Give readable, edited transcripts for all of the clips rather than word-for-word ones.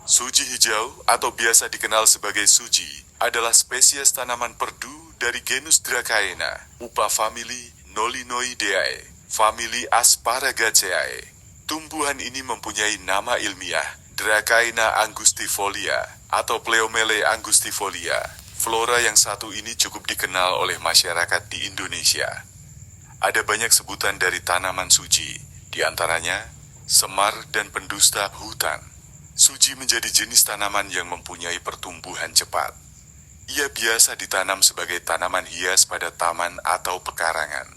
Suji hijau atau biasa dikenal sebagai suji adalah spesies tanaman perdu dari genus Dracaena, upafamili Nolinoideae, famili Asparagaceae. Tumbuhan ini mempunyai nama ilmiah Dracaena angustifolia atau Pleomele angustifolia. Flora yang satu ini cukup dikenal oleh masyarakat di Indonesia. Ada banyak sebutan dari tanaman suji, di antaranya semar dan pendusta hutan. Suji menjadi jenis tanaman yang mempunyai pertumbuhan cepat. Ia biasa ditanam sebagai tanaman hias pada taman atau pekarangan.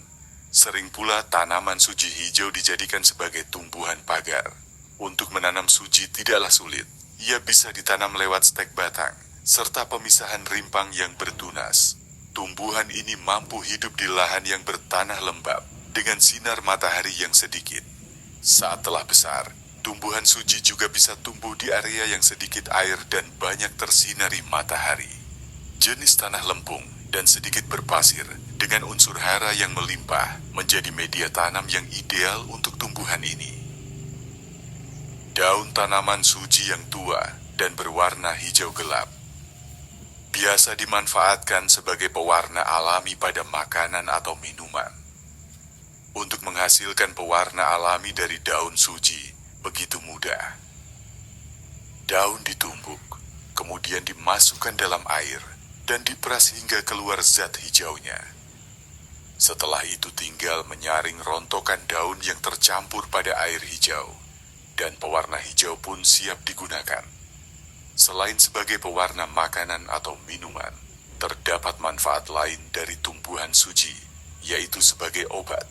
Sering pula tanaman suji hijau dijadikan sebagai tumbuhan pagar. Untuk menanam suji tidaklah sulit. Ia bisa ditanam lewat stek batang, serta pemisahan rimpang yang bertunas. Tumbuhan ini mampu hidup di lahan yang bertanah lembab, dengan sinar matahari yang sedikit. Saat telah besar, tumbuhan suji juga bisa tumbuh di area yang sedikit air dan banyak tersinari matahari. Jenis tanah lempung dan sedikit berpasir dengan unsur hara yang melimpah menjadi media tanam yang ideal untuk tumbuhan ini. Daun tanaman suji yang tua dan berwarna hijau gelap biasa dimanfaatkan sebagai pewarna alami pada makanan atau minuman. Untuk menghasilkan pewarna alami dari daun suji begitu mudah. Daun ditumbuk, kemudian dimasukkan dalam air dan diperas hingga keluar zat hijaunya. Setelah itu tinggal menyaring rontokan daun yang tercampur pada air hijau, dan pewarna hijau pun siap digunakan. Selain sebagai pewarna makanan atau minuman, terdapat manfaat lain dari tumbuhan suji, yaitu sebagai obat.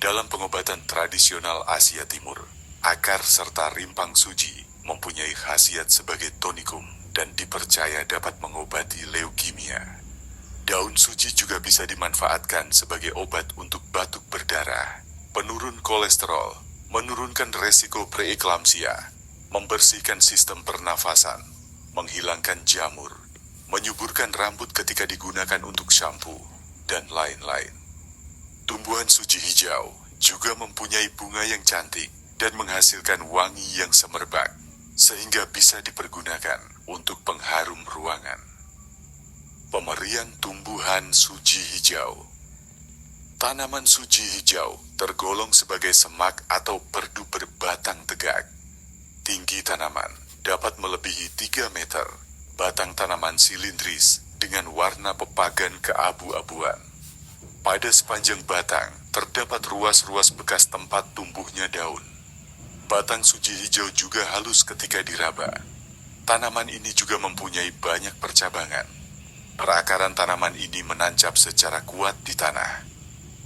Dalam pengobatan tradisional Asia Timur, akar serta rimpang suji mempunyai khasiat sebagai tonikum dan dipercaya dapat mengobati leukemia. Daun suji juga bisa dimanfaatkan sebagai obat untuk batuk berdarah, penurun kolesterol, menurunkan resiko preeklamsia, membersihkan sistem pernafasan, menghilangkan jamur, menyuburkan rambut ketika digunakan untuk shampoo, dan lain-lain. Tumbuhan suji hijau juga mempunyai bunga yang cantik dan menghasilkan wangi yang semerbak, sehingga bisa dipergunakan untuk pengharum ruangan. Pemerian tumbuhan suji hijau. Tanaman suji hijau tergolong sebagai semak atau perdu berbatang tegak. Tinggi tanaman dapat melebihi 3 meter. Batang tanaman silindris dengan warna pepagan keabu-abuan. Pada sepanjang batang terdapat ruas-ruas bekas tempat tumbuhnya daun. Batang suji hijau juga halus ketika diraba. Tanaman ini juga mempunyai banyak percabangan. Perakaran tanaman ini menancap secara kuat di tanah.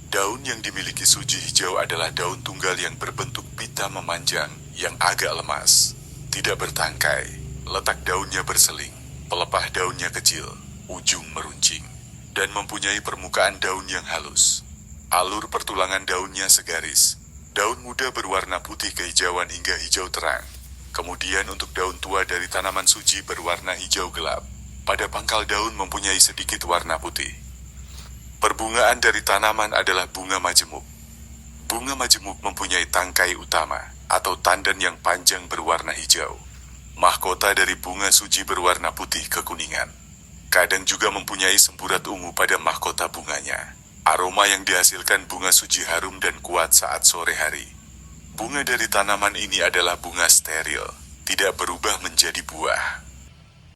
Daun yang dimiliki suji hijau adalah daun tunggal yang berbentuk pita memanjang yang agak lemas, tidak bertangkai, letak daunnya berseling, pelepah daunnya kecil, ujung meruncing, dan mempunyai permukaan daun yang halus. Alur pertulangan daunnya segaris. Daun muda berwarna putih kehijauan hingga hijau terang. Kemudian untuk daun tua dari tanaman suji berwarna hijau gelap. Pada pangkal daun mempunyai sedikit warna putih. Perbungaan dari tanaman adalah bunga majemuk. Bunga majemuk mempunyai tangkai utama atau tandan yang panjang berwarna hijau. Mahkota dari bunga suji berwarna putih kekuningan. Kadang juga mempunyai semburat ungu pada mahkota bunganya. Aroma yang dihasilkan bunga suji harum dan kuat saat sore hari. Bunga dari tanaman ini adalah bunga steril, tidak berubah menjadi buah.